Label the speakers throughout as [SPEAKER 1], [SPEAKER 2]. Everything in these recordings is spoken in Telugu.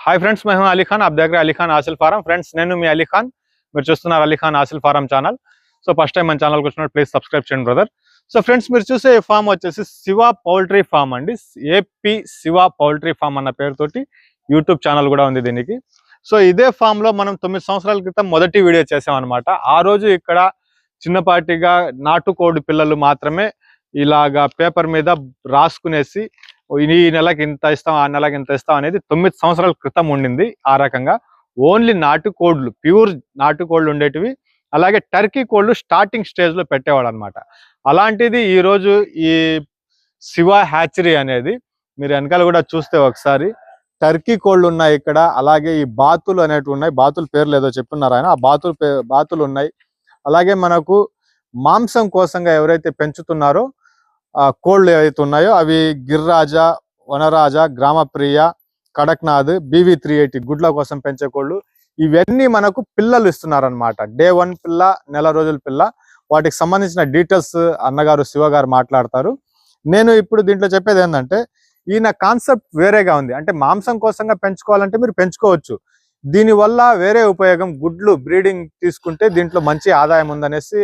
[SPEAKER 1] हाय फ्रेंड्स, मैं हूं अली खान। आप देख रहे हैं अली खान हासिल फार्म। फ्रेंड्स, నేను మీ అలీ ఖాన్, మీరు చూస్తున్నారు Ali Khan Hasil farm channel. So first time మన ఛానల్కి వచ్చినప్పుడు ప్లీజ్ సబ్స్క్రైబ్ చేయండి బ్రదర్. సో ఫ్రెండ్స్, మీరు చూసే ఈ ఫామ్ వచ్చేసి శివ పౌల్ట్రీ ఫామ్ అండి. ఏపీ శివ పౌల్ట్రీ ఫామ్ అన్న పేరుతోటి యూట్యూబ్ ఛానల్ కూడా ఉంది దీనికి. సో ఇదే ఫామ్ లో మనం 9 సంవత్సరాల క్రితం మొదటి వీడియో చేసామన్నమాట. ఆ రోజు ఇక్కడ చిన్నపాటిగా నాటుకోడి పిల్లలు మాత్రమే ఇలాగా పేపర్ మీద రాసుకునేసి ఈ నెలకి ఇంత ఇస్తాం, ఆ నెలకి ఇంత ఇస్తాం అనేది 9 సంవత్సరాల క్రితం ఉండింది. ఆ రకంగా ఓన్లీ నాటుకోళ్లు, ప్యూర్ నాటుకోళ్లు ఉండేటివి. అలాగే టర్కీ కోళ్లు స్టార్టింగ్ స్టేజ్ లో పెట్టేవాడు అనమాట. అలాంటిది ఈరోజు ఈ శివ హ్యాచరీ అనేది మీరు వెనకాల కూడా చూస్తే ఒకసారి టర్కీ కోళ్లు ఉన్నాయి ఇక్కడ. అలాగే ఈ బాతులు అనేటివి ఉన్నాయి. బాతుల పేర్లు ఏదో చెప్పున్నారు ఆయన. ఆ బాతులు ఉన్నాయి. అలాగే మనకు మాంసం కోసంగా ఎవరైతే పెంచుతున్నారో కోళ్లు ఏవైతే ఉన్నాయో అవి గిర్రాజా, వనరాజా, గ్రామప్రియ, కడక్నాథ్, BV 380 గుడ్ల కోసం పెంచే కోళ్లు. ఇవన్నీ మనకు పిల్లలు ఇస్తున్నారనమాట. డే 1 పిల్ల, నెల రోజుల పిల్ల. వాటికి సంబంధించిన డీటెయిల్స్ అన్నగారు శివ గారు మాట్లాడతారు. నేను ఇప్పుడు దీంట్లో చెప్పేది ఏంటంటే, ఈయన కాన్సెప్ట్ వేరేగా ఉంది. అంటే మాంసం కోసంగా పెంచుకోవాలంటే మీరు పెంచుకోవచ్చు. దీనివల్ల వేరే ఉపయోగం, గుడ్లు బ్రీడింగ్ తీసుకుంటే దీంట్లో మంచి ఆదాయం ఉందనేసి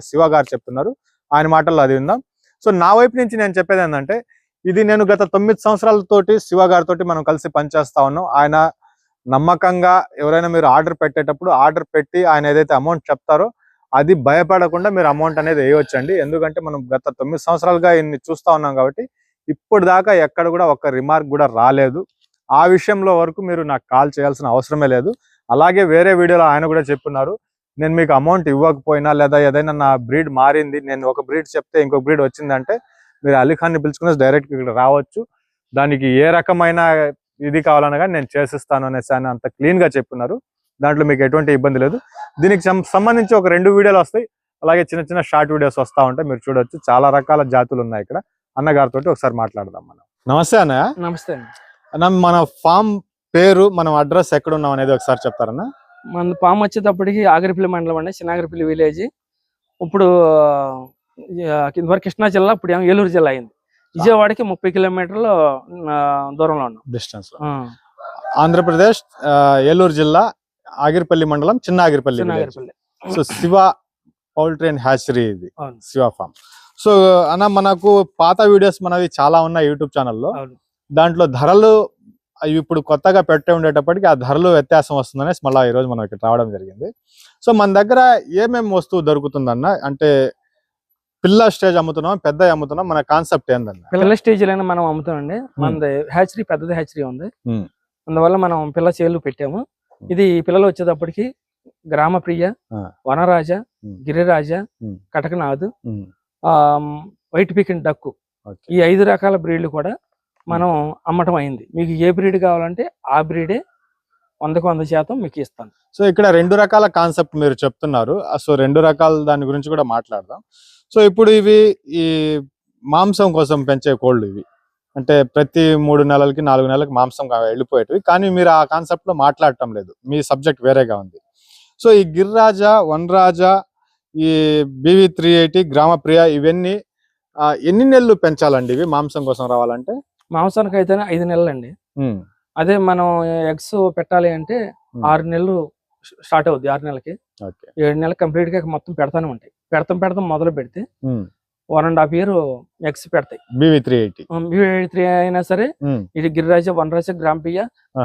[SPEAKER 1] శివ గారు చెప్తున్నారు. ఆయన మాటల్లో అది ఉందాం. సో నా వైపు నుంచి నేను చెప్పేది ఏంటంటే, ఇది నేను గత 9 సంవత్సరాలతోటి శివ గారితో మనం కలిసి పనిచేస్తా ఉన్నాం. ఆయన నమ్మకంగా ఎవరైనా మీరు ఆర్డర్ పెట్టేటప్పుడు ఆర్డర్ పెట్టి ఆయన ఏదైతే అమౌంట్ చెప్తారో అది భయపడకుండా మీరు అమౌంట్ అనేది వేయవచ్చండి. ఎందుకంటే మనం గత 9 సంవత్సరాలుగా ఇన్ని చూస్తా ఉన్నాం కాబట్టి ఇప్పుడు దాకా ఎక్కడ కూడా ఒక రిమార్క్ కూడా రాలేదు. ఆ విషయంలో వరకు మీరు నాకు కాల్ చేయాల్సిన అవసరమే లేదు. అలాగే వేరే వీడియోలో ఆయన కూడా చెప్పున్నారు, నేను మీకు అమౌంట్ ఇవ్వకపోయినా లేదా ఏదైనా నా బ్రీడ్ మారింది, నేను ఒక బ్రీడ్ చెప్తే ఇంకొక బ్రీడ్ వచ్చిందంటే మీరు అలీ ఖాన్ని పిలుచుకుని డైరెక్ట్ ఇక్కడ రావచ్చు. దానికి ఏ రకమైన ఇది కావాలనగా నేను చేసిస్తాను అనేసి ఆయన అంత క్లీన్గా చెప్పున్నారు. దాంట్లో మీకు ఎటువంటి ఇబ్బంది లేదు. దీనికి సంబంధించి ఒక 2 వీడియోలు వస్తాయి. అలాగే చిన్న చిన్న షార్ట్ వీడియోస్ వస్తూ ఉంటాయి, మీరు చూడొచ్చు. చాలా రకాల జాతులు ఉన్నాయి ఇక్కడ. అన్నగారితో ఒకసారి మాట్లాడదాం మనం. నమస్తే అన్నయ్య.
[SPEAKER 2] నమస్తే
[SPEAKER 1] అన్న, మన ఫామ్ పేరు, మనం అడ్రస్ ఎక్కడ ఉన్నాం అనేది ఒకసారి చెప్తారన్నా?
[SPEAKER 2] మన ఫామ్ వచ్చేటప్పటికి ఆగిరిపల్లి మండలం అండి, చిన్నాగిరిపల్లి విలేజ్. ఇప్పుడు కృష్ణా జిల్లా, ఇప్పుడు ఏలూరు జిల్లా అయింది. విజయవాడకి 30 కిలోమీటర్ల దూరంలో ఉన్నాం, డిస్టెన్స్ లో.
[SPEAKER 1] ఆంధ్రప్రదేశ్, ఏలూరు జిల్లా, ఆగిరిపల్లి మండలం, Chinnagiripalli. So Shiva poultry and hatchery ఇది శివ ఫామ్. సో అన్న, మనకు పాత వీడియోస్ మనవి చాలా ఉన్నాయి యూట్యూబ్ ఛానల్లో. దాంట్లో ధరలు ఇప్పుడు కొత్తగా పెట్టే ఉండేటప్పటికి ఆ ధరలు వ్యత్యాసం వస్తుందనేసి మళ్ళీ ఈరోజు మనం ఇక్కడ రావడం జరిగింది. సో మన దగ్గర ఏమేమి వస్తువు దొరుకుతుందన్న, అంటే పిల్ల స్టేజ్ అమ్ముతున్నాం, పెద్ద అమ్ముతున్నాం, మన కాన్సెప్ట్ ఏందన్న?
[SPEAKER 2] పిల్ల స్టేజ్ లోనే మనం అమ్ముతామండి. మనది హ్యాచరీ, పెద్దది హ్యాచరీ ఉంది. అందువల్ల మనం పిల్ల చేలు పెట్టాము. ఇది పిల్లలు వచ్చేటప్పటికి గ్రామప్రియ, వనరాజ, గిరిరాజ, కటకనాథ్, వైట్ పీకిన్ డక్కు, ఈ 5 రకాల బ్రీడ్లు కూడా మనం అమ్మటం అయింది. మీకు ఏ బ్రీడ్ కావాలంటే ఆ బ్రీడే 100% మీకు ఇస్తాను.
[SPEAKER 1] సో ఇక్కడ 2 రకాల కాన్సెప్ట్ మీరు చెప్తున్నారు. సో 2 రకాల దాని గురించి కూడా మాట్లాడదాం. సో ఇప్పుడు ఇవి ఈ మాంసం కోసం పెంచే కోళ్ళు ఇవి, అంటే ప్రతి 3 నెలలకి 4 నెలలకి మాంసం వెళ్ళిపోయేటివి. కానీ మీరు ఆ కాన్సెప్ట్ లో మాట్లాడటం లేదు, మీ సబ్జెక్ట్ వేరేగా ఉంది. సో ఈ గిర్రాజా, వనరాజా, ఈ BV 380, గ్రామప్రియ, ఇవన్నీ ఎన్ని నెలలు పెంచాలండి ఇవి మాంసం కోసం రావాలంటే?
[SPEAKER 2] మాంసానికి అయితే 5 నెలలు అండి. అదే మనం ఎగ్స్ పెట్టాలి అంటే 6 నెలలు స్టార్ట్ అవుద్ది. 6 నెలలకి 7 నెలలు కంప్లీట్ గా మొత్తం పెడతానే ఉంటాయి. పెడతాం మొదలు పెడితే 1.5 year ఎగ్స్ పెడతాయి. BV 380 అయినా సరే, ఇది గిరిరాజ, వనరాజ, గ్రామప్రియ,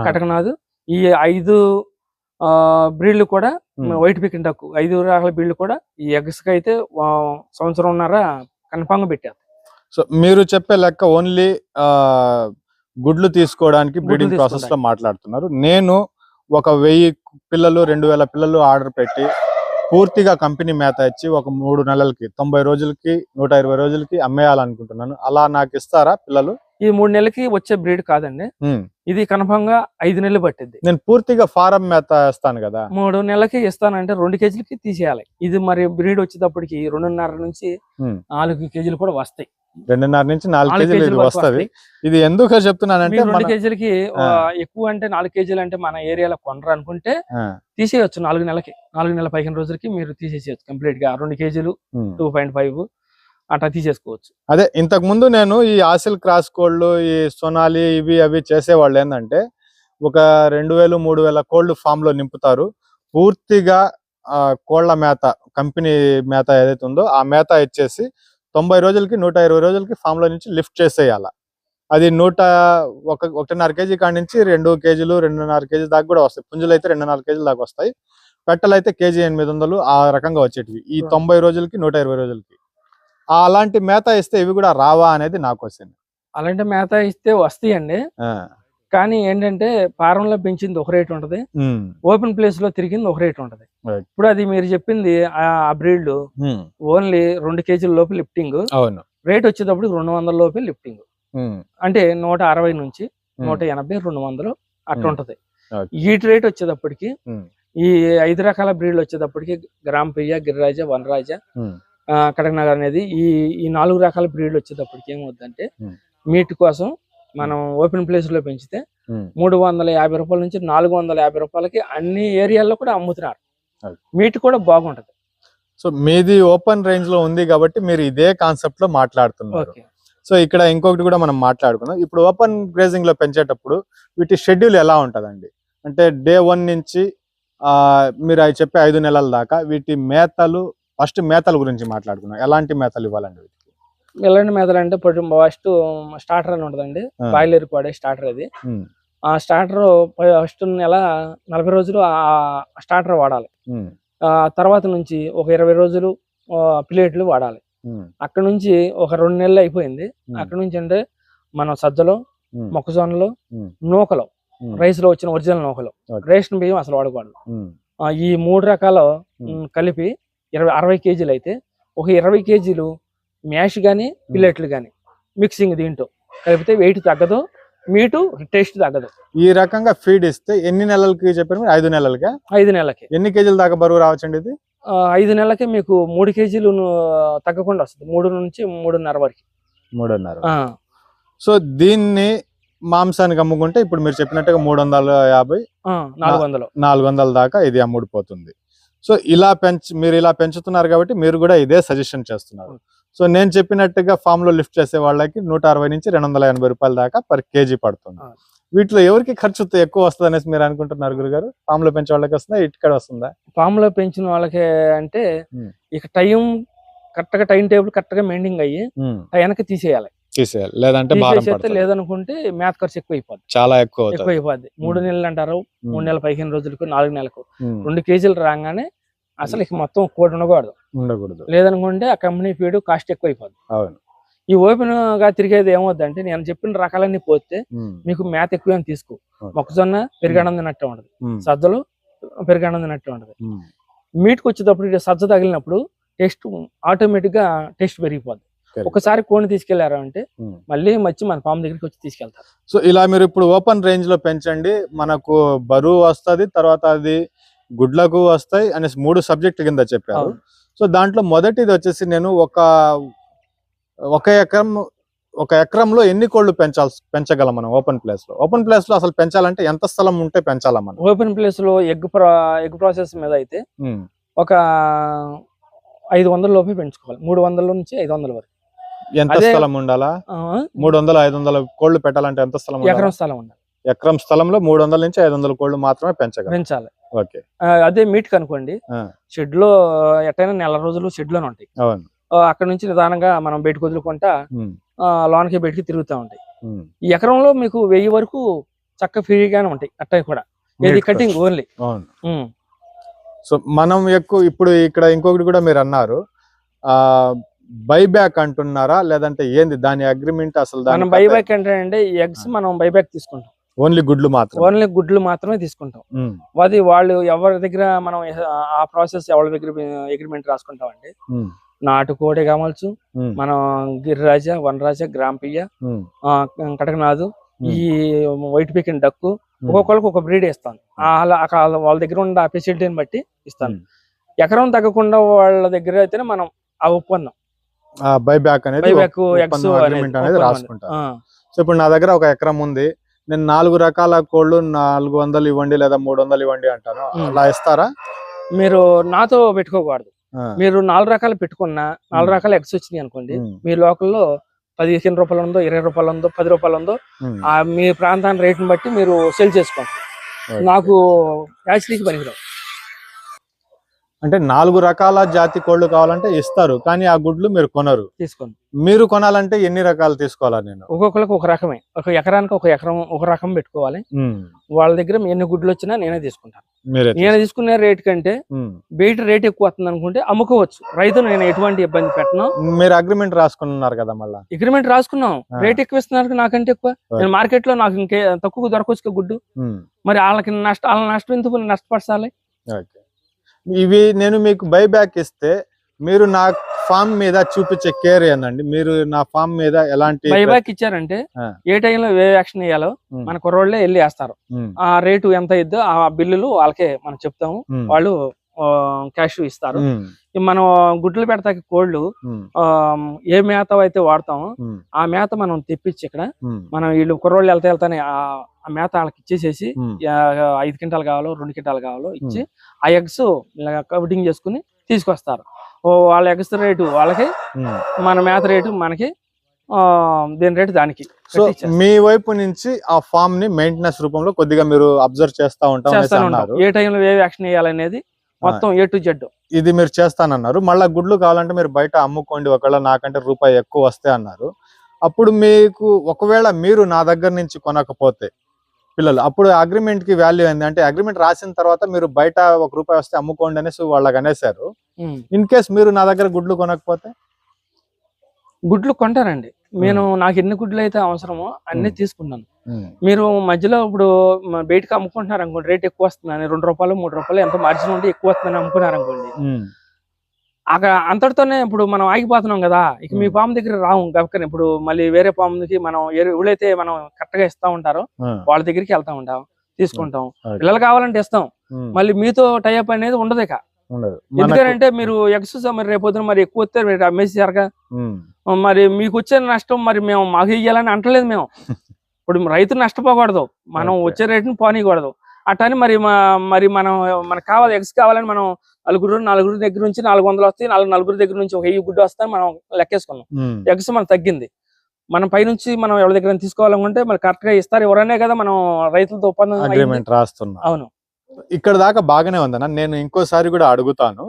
[SPEAKER 2] కటకనాథ్, ఈ 5 బ్రీడ్లు కూడా వైట్ పీకిన్ డక్కు, 5 రకాల బ్రీడ్లు కూడా ఈ ఎగ్స్ కి అయితే 1.5 సంవత్సరం కన్ఫామ్ గా పెట్టారు.
[SPEAKER 1] సో మీరు చెప్పే లెక్క ఓన్లీ గుడ్లు తీసుకోవడానికి బ్రీడింగ్ ప్రాసెస్ లో మాట్లాడుతున్నారు. నేను ఒక 1000 పిల్లలు, 2000 పిల్లలు ఆర్డర్ పెట్టి పూర్తిగా కంపెనీ మేత ఇచ్చి ఒక 3 నెలలకి, 90 రోజులకి, 120 రోజులకి అమ్మేయాలనుకుంటున్నాను. అలా నాకు ఇస్తారా పిల్లలు?
[SPEAKER 2] ఈ 3 నెలలకి వచ్చే బ్రీడ్ కాదండి, ఇది కన్ఫామ్ గా 5 నెలలు పట్టింది.
[SPEAKER 1] నేను పూర్తిగా ఫారం మేత ఇస్తాను కదా.
[SPEAKER 2] 3 నెలలకి ఇస్తానంటే 2 కేజీలకి తీసేయాలి. ఇది మరి బ్రీడ్ వచ్చేటప్పటికి 2.5 నుంచి 4 కేజీలు కూడా వస్తాయి.
[SPEAKER 1] 2.5 నుంచి 4 కేజీలు వస్తుంది. ఇది ఎందుకు చెప్తున్నానంటే,
[SPEAKER 2] 2 కేజీలకి ఎక్కువ అంటే 4 కేజీలు అంటే మన ఏరియాలో కొనరు అనుకుంటే తీసేయచ్చు. 4 నెలలకి, 4 నెలల 15 రోజులకి మీరు తీసేసేయచ్చు కంప్లీట్ గా. 2 కేజీలు 2.5 అట్లా తీసేసుకోవచ్చు.
[SPEAKER 1] అదే ఇంతకు ముందు నేను ఈ ఆసిల్ క్రాస్ కోళ్ళు, ఈ సోనాలి, ఇవి అవి చేసేవాళ్ళు ఏంటంటే ఒక 2000-3000 కోళ్లు ఫామ్ లో నింపుతారు. పూర్తిగా కోళ్ల మేత, కంపెనీ మేత ఏదైతే ఉందో ఆ మేత ఇచ్చేసి 90 రోజులకి 120 రోజులకి ఫామ్ లో నుంచి లిఫ్ట్ చేసేయాల. అది 1.5 కేజీ కాడి నుంచి 2 కేజీలు 2.5 కేజీ దాకా కూడా వస్తాయి. పుంజులు అయితే 2.5 కేజీల దాకా వస్తాయి. పెట్టలు అయితే కేజీ 800 ఆ రకంగా వచ్చేటివి ఈ 90 రోజులకి 120 రోజులకి. అలాంటి మేత ఇస్తే ఇవి కూడా రావా అనేది నా క్వశ్చన్.
[SPEAKER 2] అలాంటి మేత ఇస్తే వస్తాయండి, కానీ ఏంటంటే ఫారంలో పెంచింది ఒక రేట్ ఉంటది, ఓపెన్ ప్లేస్ లో తిరిగింది ఒక రేట్ ఉంటది. ఇప్పుడు అది మీరు చెప్పింది ఆ బ్రీడ్ ఓన్లీ 2 కేజీల లోపు లిఫ్టింగ్, రేట్ వచ్చేటప్పుడు 200 లోపే లిఫ్టింగ్. అంటే 160 నుంచి 180 200 అట్లా ఉంటది. వీటి రేట్ వచ్చేటప్పటికి ఈ 5 రకాల బ్రీడ్లు వచ్చేటప్పటికి గ్రామ్ ప్రియ, గిరిరాజ, వనరాజ, కడక్నగర్ అనేది ఈ 4 రకాల బ్రీడ్లు వచ్చేటప్పటికి ఏమవుతుందంటే మీట్ కోసం మనం ఓపెన్ ప్లేస్ లో పెంచితే 350 రూపాయల నుంచి 450 రూపాయలకి అన్ని ఏరియాల్లో కూడా అమ్ముతున్నారు. మీట్ కూడా బాగుంటది.
[SPEAKER 1] సో మీది ఓపెన్ రేంజ్ లో ఉంది కాబట్టి మీరు ఇదే కాన్సెప్ట్ లో మాట్లాడుతున్నారు. సో ఇక్కడ ఇంకొకటి కూడా మనం మాట్లాడుకుందాం. ఇప్పుడు ఓపెన్ గ్రేజింగ్ లో పెంచేటప్పుడు వీటి షెడ్యూల్ ఎలా ఉంటదండి? అంటే డే 1 నుంచి మీరు అవి చెప్పే 5 నెలల దాకా వీటి మేతలు, ఫస్ట్ మేతల గురించి మాట్లాడుకున్నాం. ఎలాంటి మేతలు ఇవ్వాలండి వీటికి?
[SPEAKER 2] ఎలాంటి మేతలు అంటే ఫస్ట్ స్టార్టర్ అని ఉంటదండి, బాయిలర్ పాడే స్టార్టర్. అది ఆ స్టార్టర్ ఫస్ట్ నెల 40 రోజులు ఆ స్టార్టర్ వాడాలి. తర్వాత నుంచి ఒక 20 రోజులు ప్లేట్లు వాడాలి. అక్కడ నుంచి ఒక 2 నెలలు అయిపోయింది. అక్కడ నుంచి అంటే మనం సజ్జలో, మొక్కజొన్నలో, నూకలో, రైస్ లో వచ్చిన ఒరిజినల్ నూకలు, రేషన్ బియ్యం అసలు వాడకూడదు. ఈ 3 రకాలు కలిపి 60 కేజీలు అయితే ఒక 20 కేజీలు మ్యాష్ గానీ పిల్లెట్లు గానీ మిక్సింగ్ దీంట్లో కలిపితే వెయిట్ తగ్గదు, మీటు టేస్ట్ తగ్గదు.
[SPEAKER 1] ఈ రకంగా ఫీడ్ ఇస్తే ఎన్ని నెలలకి చెప్పారు? 5 నెలలకి. 5
[SPEAKER 2] నెలలకి
[SPEAKER 1] ఎన్ని కేజీల దాకా బరువు రావచ్చండి ఇది?
[SPEAKER 2] 5 నెలలకి మీకు 3 కేజీలు తగ్గకుండా వస్తుంది, 3 నుంచి 3.5 వరకు.
[SPEAKER 1] 3.5. సో దీన్ని మాంసానికి అమ్ముకుంటే ఇప్పుడు మీరు చెప్పినట్టుగా 350 400 దాకా ఇది అమ్ముడుపోతుంది. సో ఇలా మీరు ఇలా పెంచుతున్నారు కాబట్టి మీరు కూడా ఇదే సజెషన్ చేస్తున్నారు. సో నేను చెప్పినట్టుగా ఫామ్ లో లిఫ్ట్ చేసే వాళ్ళకి 160 నుంచి 280 రూపాయల దాకా పర్ కేజీ పడుతుంది. వీటిలో ఎవరికి ఖర్చు ఎక్కువ వస్తుంది అనేసి మీరు అనుకుంటున్నారు గురుగారు? ఫామ్ లో పెంచే వాళ్ళకి వస్తుందా, ఇక్కడ వస్తుందా?
[SPEAKER 2] ఫామ్ లో పెంచిన వాళ్ళకి అంటే ఇక టైం కరెక్ట్ గా, టైం టేబుల్ కరెక్ట్ గా మెయింటైన్ అయ్యి టైంకి తీసేయాలి.
[SPEAKER 1] లేదంటే
[SPEAKER 2] లేదనుకుంటే మేత ఖర్చు ఎక్కువ అయిపోద్ది,
[SPEAKER 1] చాలా ఎక్కువ
[SPEAKER 2] అయిపోద్ది. 3 నెలలు అంటారు, 3 నెలల 15 రోజులకు, 4 నెలలకు 2 కేజీలు రాగానే అసలు ఇక మొత్తం కోటి ఉండకూడదు. లేదనుకుంటే ఆ కంపెనీ ఫీడ్ కాస్ట్ ఎక్కువ అయిపోద్ది. ఈ ఓపెన్ గా తిరిగేది ఏమవుద్దంటే నేను చెప్పిన రకాలన్నీ పోతే మీకు మేత ఎక్కువ తీసుకో. మొక్కజొన్న పెరిగాడం తిన్నట్టు ఉంటది, సజ్జలు పెరిగాడం తిన్నట్టు ఉంటది. మీట్కి వచ్చేటప్పుడు సజ్జ తగిలినప్పుడు టేస్ట్ ఆటోమేటిక్ గా టేస్ట్ పెరిగిపోద్ది. ఒకసారి కోడిని తీసుకెళ్లారు అంటే మళ్ళీ మన ఫామ్ దగ్గరికి వచ్చి తీసుకెళ్తారు.
[SPEAKER 1] సో ఇలా మీరు ఇప్పుడు ఓపెన్ రేంజ్ లో పెంచండి, మనకు బరువు వస్తుంది, తర్వాత అది గుడ్లకు వస్తాయి అనేసి 3 సబ్జెక్ట్ కింద చెప్పారు. సో దాంట్లో మొదటిది వచ్చేసి నేను ఒక ఎకరంలో ఎన్ని కోళ్లు పెంచగలం మనం ఓపెన్ ప్లేస్ లో? ఓపెన్ ప్లేస్ లో అసలు పెంచాలంటే ఎంత స్థలం ఉంటే పెంచాలా మనం?
[SPEAKER 2] ఓపెన్ ప్లేస్ లో ఎగ్ ప్రాసెస్ మీద అయితే ఒక 500 లోపే పెంచుకోవాలి, 300 నుంచి 500 వరకు.
[SPEAKER 1] ఎంత స్థలం ఉండాలా? 300-500 కోళ్లు పెట్టాలంటే ఎంత స్థలం?
[SPEAKER 2] ఎకరం స్థలం ఉండాలి.
[SPEAKER 1] ఎకరం స్థలంలో 300 నుంచి 500 కోళ్లు మాత్రమే పెంచాలి. ఓకే.
[SPEAKER 2] అదే మీట్ కనుకోండి, షెడ్ లో ఎట్టైనా నెల రోజులు షెడ్ లోనే ఉంటాయి. అక్కడ నుంచి నిదానంగా మనం బయటకు వదులుకుంటా లోనకి బయటికి తిరుగుతూ ఉంటాయి. ఈ ఎకరంలో మీకు 1000 వరకు చక్క ఫ్రీగానే ఉంటాయి. అట్టయి కూడా ఇది కటింగ్ ఓన్లీ.
[SPEAKER 1] సో మనం ఇప్పుడు ఇక్కడ ఇంకొకటి కూడా మీరు అన్నారు, బైబ్యాక్ అంటున్నారా లేదంటే ఏంది దాని అగ్రిమెంట్? అసలు
[SPEAKER 2] మనం బైబ్యాక్ అంటే ఎగ్స్ మనం బైబ్యాక్ తీసుకుంటాం,
[SPEAKER 1] ఓన్లీ గుడ్లు మాత్రమే
[SPEAKER 2] తీసుకుంటాం. అది వాళ్ళు ఎవరి దగ్గర మనం ఆ ప్రాసెస్ ఎవరి దగ్గర అగ్రిమెంట్ రాసుకుంటాం అంటే నాటుకోడి కావచ్చు, మనం గిరిరాజ, వనరాజ, గ్రాంపియ్య, కటకనాథు, ఈ వైట్ పీకిన్ డక్కు ఒక్కొక్కరికి ఒక బ్రీడ్ ఇస్తాను. వాళ్ళ దగ్గర ఉన్న ఆ ఫెసిలిటీని బట్టి ఇస్తాను. ఎకరం తగ్గకుండా వాళ్ళ దగ్గర అయితేనే మనం ఆ ఒప్పందం
[SPEAKER 1] బైబ్యాక్ అనేది రాసుకుంటాం. సో ఇప్పుడు నా దగ్గర ఒక ఎకరం ఉంది, నేను 4 రకాల కోళ్లు 400 ఇవ్వండి లేదా 300 ఇవ్వండి అంటాను, అలా ఇస్తారా?
[SPEAKER 2] మీరు నాతో పెట్టుకోకూడదు. మీరు 4 రకాలు పెట్టుకున్నా 4 రకాల ఎగ్స్ వచ్చినాయి అనుకోండి, మీ లోకల్లో 15 రూపాయలు ఉందో, 20 రూపాయలు ఉందో, 10 రూపాయలు ఉందో, మీ ప్రాంతాన్ని రేటుని బట్టి మీరు సేల్ చేసుకోండి. నాకు హ్యాచరీకి పనికిరావు.
[SPEAKER 1] అంటే 4 రకాల జాతి కోళ్లు కావాలంటే ఇస్తారు, కానీ ఆ గుడ్లు మీరు కొనరు.
[SPEAKER 2] తీసుకోండి.
[SPEAKER 1] మీరు కొనాలంటే ఎన్ని రకాలు తీసుకోవాలా? నేను
[SPEAKER 2] ఒక్కొక్కరికి ఒక రకమే, ఒక ఎకరానికి ఒక రకం పెట్టుకోవాలి. వాళ్ళ దగ్గర ఎన్ని గుడ్లు వచ్చినా నేనే తీసుకుంటాను. నేను తీసుకునే రేట్ కంటే బయట రేట్ ఎక్కువ వస్తుంది అనుకుంటే అమ్ముకోవచ్చు. రైతు నేను ఎటువంటి ఇబ్బంది పెట్టను.
[SPEAKER 1] మీరు అగ్రిమెంట్ రాసుకున్నారు కదా? మళ్ళీ
[SPEAKER 2] అగ్రిమెంట్ రాసుకున్నాం. రేట్ ఎక్కువ ఇస్తున్నారు నాకంటే ఎక్కువ. నేను మార్కెట్ లో నాకు ఇంకే తక్కువ దొరకొచ్చు గుడ్డు. మరి వాళ్ళ నష్టం ఎందుకు నష్టపరచాలి?
[SPEAKER 1] ఇవి నేను మీకు బైబ్యాక్ ఇస్తే మీరు నా ఫామ్ మీద చూపించే కేర్ ఏందండి? మీరు నా ఫామ్ మీద ఎలాంటి
[SPEAKER 2] బైబ్యాక్ ఇచ్చారంటే ఏ టైంలో ఏ యాక్షన్ వేయాలో మన కుర్రోళ్ళే వెళ్ళి వేస్తారు. ఆ రేటు ఎంత ఇద్దో ఆ బిల్లులు వాళ్ళకే మనం చెప్తాము, వాళ్ళు క్యాష్ ఇస్తారు. మనం గుడ్లు పెడతాకి కోళ్ళు ఏ మేత అయితే వాడతామో ఆ మేత మనం తెప్పించి ఇక్కడ మనం వీళ్ళు కుర్రోళ్ళు వెళ్తానే ఆ మేత వాళ్ళకి ఇచ్చేసేసి 5 క్వింటాలు కావాలో 2 క్వింటాలు కావాలో ఇచ్చి ఆ ఎగ్స్ కౌటింగ్ చేసుకుని తీసుకొస్తారు. వాళ్ళ ఎగ్స్ రేటు వాళ్ళకి, మన మేత రేటు మనకి, దీని రేటు దానికి.
[SPEAKER 1] సో మీ వైపు నుంచి ఆ ఫామ్ ని మెయింటెనెన్స్ రూపంలో కొద్దిగా మీరు అబ్జర్వ్ చేస్తా ఉంటారు.
[SPEAKER 2] ఏ టైంలో ఏ యాక్షన్ వేయాలనేది మొత్తం A to Z
[SPEAKER 1] ఇది మీరు చేస్తానన్నారు. మళ్ళీ గుడ్లు కావాలంటే మీరు బయట అమ్ముకోండి, ఒకవేళ నాకంటే రూపాయి ఎక్కువ వస్తే అన్నారు. అప్పుడు మీకు ఒకవేళ మీరు నా దగ్గర నుంచి కొనకపోతే పిల్లలు, అప్పుడు అగ్రిమెంట్ కి వాల్యూ ఏంది? అంటే అగ్రిమెంట్ రాసిన తర్వాత మీరు బయట ₹1 వస్తే అమ్ముకోండి అనేసి వాళ్ళకి అనేసారు. ఇన్ కేస్ మీరు నా దగ్గర గుడ్లు కొనకపోతే?
[SPEAKER 2] గుడ్లు కొంటానండి నేను. నాకు ఎన్ని గుడ్లు అయితే అవసరమో అన్ని తీసుకున్నాను. మీరు మధ్యలో ఇప్పుడు బయటకు అమ్ముకుంటున్నారు అనుకోండి, రేట్ ఎక్కువ వస్తుందని ₹2 ₹3 ఎంత మార్జిన్ ఉంటే ఎక్కువ వస్తుందని అమ్ముకున్నారు అనుకోండి, అక్కడ అంతటితోనే ఇప్పుడు మనం ఆగిపోతున్నాం కదా. ఇక మీ పాము దగ్గర రాము గబక్కని. ఇప్పుడు మళ్ళీ వేరే పాముకి మనం ఎవరైతే మనం కరెక్ట్ గా ఇస్తా ఉంటారో వాళ్ళ దగ్గరికి వెళ్తా ఉంటాం, తీసుకుంటాం. పిల్లలు కావాలంటే ఇస్తాం. మళ్ళీ మీతో టైఅప్ అనేది ఉండదు ఇక. ఎందుకంటే మీరు ఎగ్స్ మరి రేపొద్దున మరి ఎక్కువ వస్తే అమ్మేసారుగా, మరి మీకు వచ్చే నష్టం మరి మేము మాకు ఇయ్యాలని అంటలేదు మేము. ఇప్పుడు రైతు నష్టపోకూడదు, మనం వచ్చే రేటుని పోనీయకూడదు. అట్టని మరి మనకు కావాలి ఎగ్స్ కావాలని మనం నలుగురు దగ్గర నుంచి 400 వస్తాయి, నలుగురు దగ్గర నుంచి 1000 గుడ్డు వస్తాయి మనం లెక్కేసుకున్నాం. ఎగ్స్ మనకు తగ్గింది, మనం పైనుంచి మనం ఎవరి దగ్గర తీసుకోవాలనుకుంటే మరి కరెక్ట్ గా ఇస్తారు. ఎవరనే కదా మనం రైతులతో ఒప్పందం
[SPEAKER 1] అగ్రిమెంట్ రాస్తున్నాం.
[SPEAKER 2] అవును,
[SPEAKER 1] ఇక్కడ దాకా బాగానే ఉందన్న. నేను ఇంకోసారి కూడా అడుగుతాను.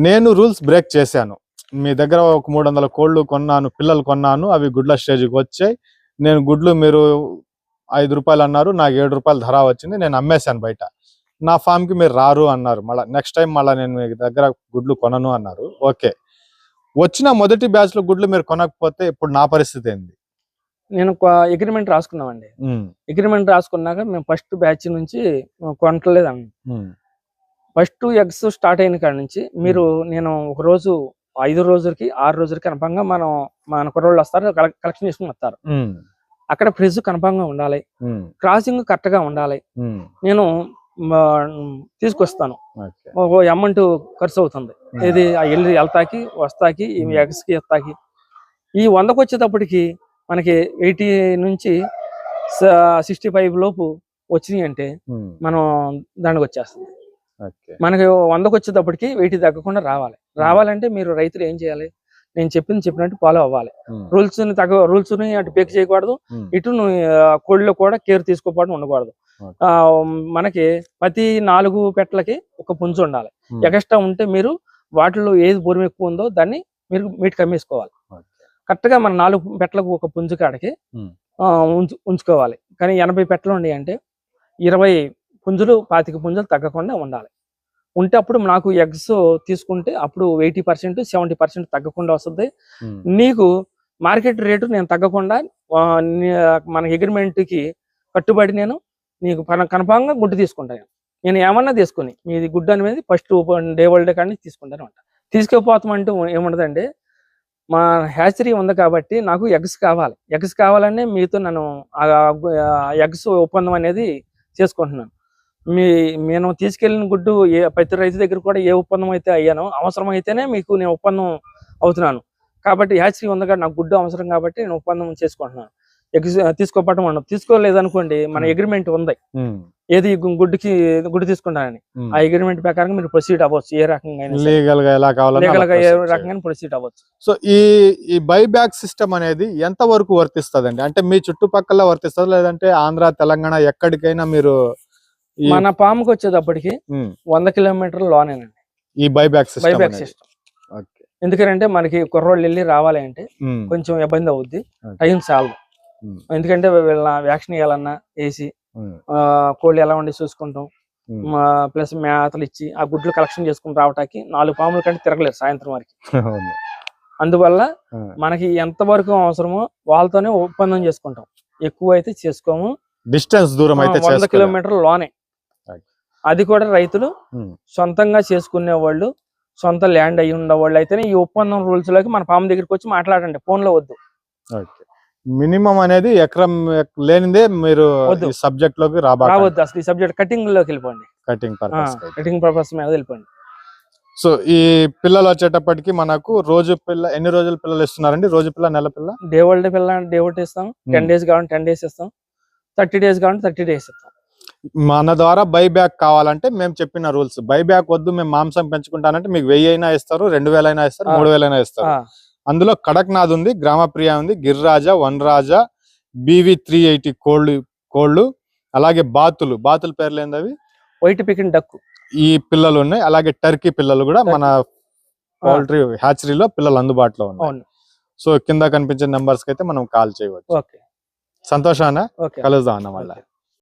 [SPEAKER 1] నేను రూల్స్ బ్రేక్ చేశాను, మీ దగ్గర ఒక 300 కోళ్ళు కొన్నాను, పిల్లలు కొన్నాను, అవి గుడ్ల స్టేజ్కి వచ్చాయి. నేను గుడ్లు మీరు ₹5 అన్నారు, నాకు ₹7 ధర వచ్చింది, నేను అమ్మేశాను బయట. నా ఫామ్ కి మీరు రారు అన్నారు. మళ్ళీ నెక్స్ట్ టైం మళ్ళీ నేను మీ దగ్గర గుడ్లు కొనను అన్నారు. ఓకే, వచ్చిన మొదటి బ్యాచ్ లో గుడ్లు మీరు కొనకపోతే ఇప్పుడు నా పరిస్థితి ఏంది?
[SPEAKER 2] నేను అగ్రిమెంట్ రాసుకున్నామండి. అగ్రిమెంట్ రాసుకున్నాక మేము ఫస్ట్ బ్యాచ్ నుంచి కొనట్లేదు అన్న. ఫస్ట్ ఎగ్స్ స్టార్ట్ అయిన కాడ నుంచి నేను ఒక రోజు 5 రోజులకి 6 రోజులకి కన్ఫామ్గా మన కుర్రోళ్ళు వస్తారు, కలెక్షన్ చేసుకుని వస్తారు. అక్కడ ఫ్రిడ్జ్ కన్ఫామ్గా ఉండాలి, క్రాసింగ్ కరెక్ట్ గా ఉండాలి. నేను తీసుకొస్తాను, అమౌంట్ ఖర్చు అవుతుంది. ఇది వెళ్తాకి వస్తాకి ఎగ్స్ కి ఎత్తాకి. ఈ 100కి వచ్చేటప్పటికి మనకి 80 నుంచి 65 లోపు వచ్చినాయి అంటే మనం దానికి వచ్చేస్తుంది. మనకి 100కి వచ్చేటప్పటికి 80 తగ్గకుండా రావాలంటే మీరు రైతులు ఏం చేయాలి? నేను చెప్పినట్టు ఫాలో అవ్వాలి. రూల్స్ ని అటు పేక్ చేయకూడదు, ఇటు కోళ్ళలో కూడా కేర్ తీసుకోవడం ఉండకూడదు. మనకి ప్రతి 4 పెట్టలకి ఒక పుంజు ఉండాలి. ఎక్స్ట్రా ఉంటే మీరు వాటిలో ఏది బోరం ఎక్కువ ఉందో దాన్ని మీరు మీటికి అమ్మేసుకోవాలి. కరెక్ట్ గా మన 4 పెట్టలకు ఒక పుంజు కాడికి ఉంచుకోవాలి. కానీ 80 పెట్టలు ఉన్నాయి అంటే 20 పుంజులు 25 పుంజులు తగ్గకుండా ఉండాలి. ఉంటే అప్పుడు నాకు ఎగ్స్ తీసుకుంటే అప్పుడు 80% 70% తగ్గకుండా వస్తుంది. నీకు మార్కెట్ రేటు నేను తగ్గకుండా మన అగ్రిమెంట్ కి కట్టుబడి నేను నీకు కన్ఫామ్ గా గుడ్డు తీసుకుంటాను. నేను ఏమన్నా తీసుకుని మీది గుడ్డు అనేది ఫస్ట్ డే వరల్డ్ కానీ తీసుకుంటాను అంట. తీసుకుపోతామంటూ ఏముండదండి, మా హ్యాచరీ ఉంది కాబట్టి నాకు ఎగ్స్ కావాలి. ఎగ్స్ కావాలనే మీతో నేను ఎగ్స్ ఒప్పందం అనేది చేసుకుంటున్నాను. నేను తీసుకెళ్లిన గుడ్డు ప్రతి రైతు దగ్గర కూడా ఏ ఒప్పందం అయితే అయ్యానో అవసరం అయితేనే మీకు నేను ఒప్పందం అవుతున్నాను. కాబట్టి హ్యాచరీ ఉంది కాబట్టి నాకు గుడ్డు అవసరం కాబట్టి నేను ఒప్పందం చేసుకుంటున్నాను. ఎగ్స్ తీసుకోపటం ఉండదు. తీసుకోలేదనుకోండి మన అగ్రిమెంట్ ఉంది, ఏది గుడ్డు తీసుకుంటానని ఆ అగ్రిమెంట్ ప్రకారం మీరు ప్రొసీడ్ అవ్వచ్చు. ఏ రకంగా
[SPEAKER 1] లీగల్ గా ఎలా కావాలన్నా
[SPEAKER 2] ఏ రకంగా ప్రొసీడ్ అవ్వచ్చు.
[SPEAKER 1] సో ఈ బైబ్యాక్ సిస్టమ్ అనేది ఎంత వరకు వర్తిస్తదండి? అంటే మీ చుట్టుపక్కల వర్తిస్తుంది, లేదంటే ఆంధ్ర తెలంగాణ ఎక్కడికైనా మీరు
[SPEAKER 2] మన పాముకి వచ్చేటప్పటికి 100 కిలోమీటర్ల లోనేనండి
[SPEAKER 1] ఈ బైబ్యాక్
[SPEAKER 2] బైబ్యాక్ సిస్టమ్. ఎందుకంటే మనకి కుర్రోళ్ళు వెళ్ళి రావాలి అంటే కొంచెం ఇబ్బంది అవుద్ది, టైం చాలదు. ఎందుకంటే వీళ్ళ వ్యాక్సిన్ వేయాలన్నా వేసి కోళ్ళు ఎలా ఉండి చూసుకుంటాం, ప్లస్ మేతలు ఇచ్చి ఆ గుడ్లు కలెక్షన్ చేసుకుని రావటానికి 4 పాముల కంటే తిరగలేదు సాయంత్రం వరకు. అందువల్ల మనకి ఎంత వరకు అవసరమో వాళ్ళతోనే ఒప్పందం చేసుకుంటాం, ఎక్కువ అయితే చేసుకోము.
[SPEAKER 1] డిస్టెన్స్ దూరం అయితే
[SPEAKER 2] 100 కిలోమీటర్ల లోనే. అది కూడా రైతులు సొంతంగా చేసుకునే వాళ్ళు, సొంత ల్యాండ్ అయి ఉండే వాళ్ళు అయితేనే ఈ ఒప్పందం రూల్స్ లోకి మన పాము దగ్గరికి వచ్చి మాట్లాడండి, ఫోన్ లో వద్దు.
[SPEAKER 1] మినిమం అనేది ఎకరం లేనిదే మీరు సబ్జెక్ట్ లోకి రావద్దు.
[SPEAKER 2] అసలు ఈ సబ్జెక్ట్ కటింగ్ లోకి వెళ్ళిపోండి, కటింగ్ పర్పస్ మీద వెళ్ళిపోండి.
[SPEAKER 1] సో ఈ పిల్లలు వచ్చేటప్పటికి మనకు రోజు పిల్ల ఎన్ని రోజుల పిల్లలు ఇస్తున్నారండి? రోజు పిల్ల, నెల పిల్ల,
[SPEAKER 2] డే ఒకటి ఇస్తాం. 10 days కావాలంటే 10 days ఇస్తాం, 30 days కావాలంటే 30 days ఇస్తాం.
[SPEAKER 1] మన ద్వారా బైబ్యాక్ కావాలంటే మేము చెప్పిన రూల్స్, బైబ్యాక్ వద్దు మేము మాంసం పెంచుకుంటానంటే మీకు 1000 అయినా ఇస్తారు, 2000 అయినా ఇస్తారు, 3000 అయినా ఇస్తారు. అందులో కడక్నాథ్ ఉంది, గ్రామప్రియ ఉంది, గిరిరాజా, వనరాజా, BV 380 కోళ్ళు, అలాగే బాతుల పేర్లు ఏంది అవి?
[SPEAKER 2] వైట్ పికిన్ డక్
[SPEAKER 1] ఈ పిల్లలు ఉన్నాయి. అలాగే టర్కీ పిల్లలు కూడా మన పౌల్ట్రీ హ్యాచరీలో పిల్లలు అందుబాటులో ఉన్నాయి. సో కింద కనిపించే నెంబర్స్ కి అయితే మనం కాల్ చేయవచ్చు. సంతోషానా? కలుద్దాం అన్న మళ్ళీ.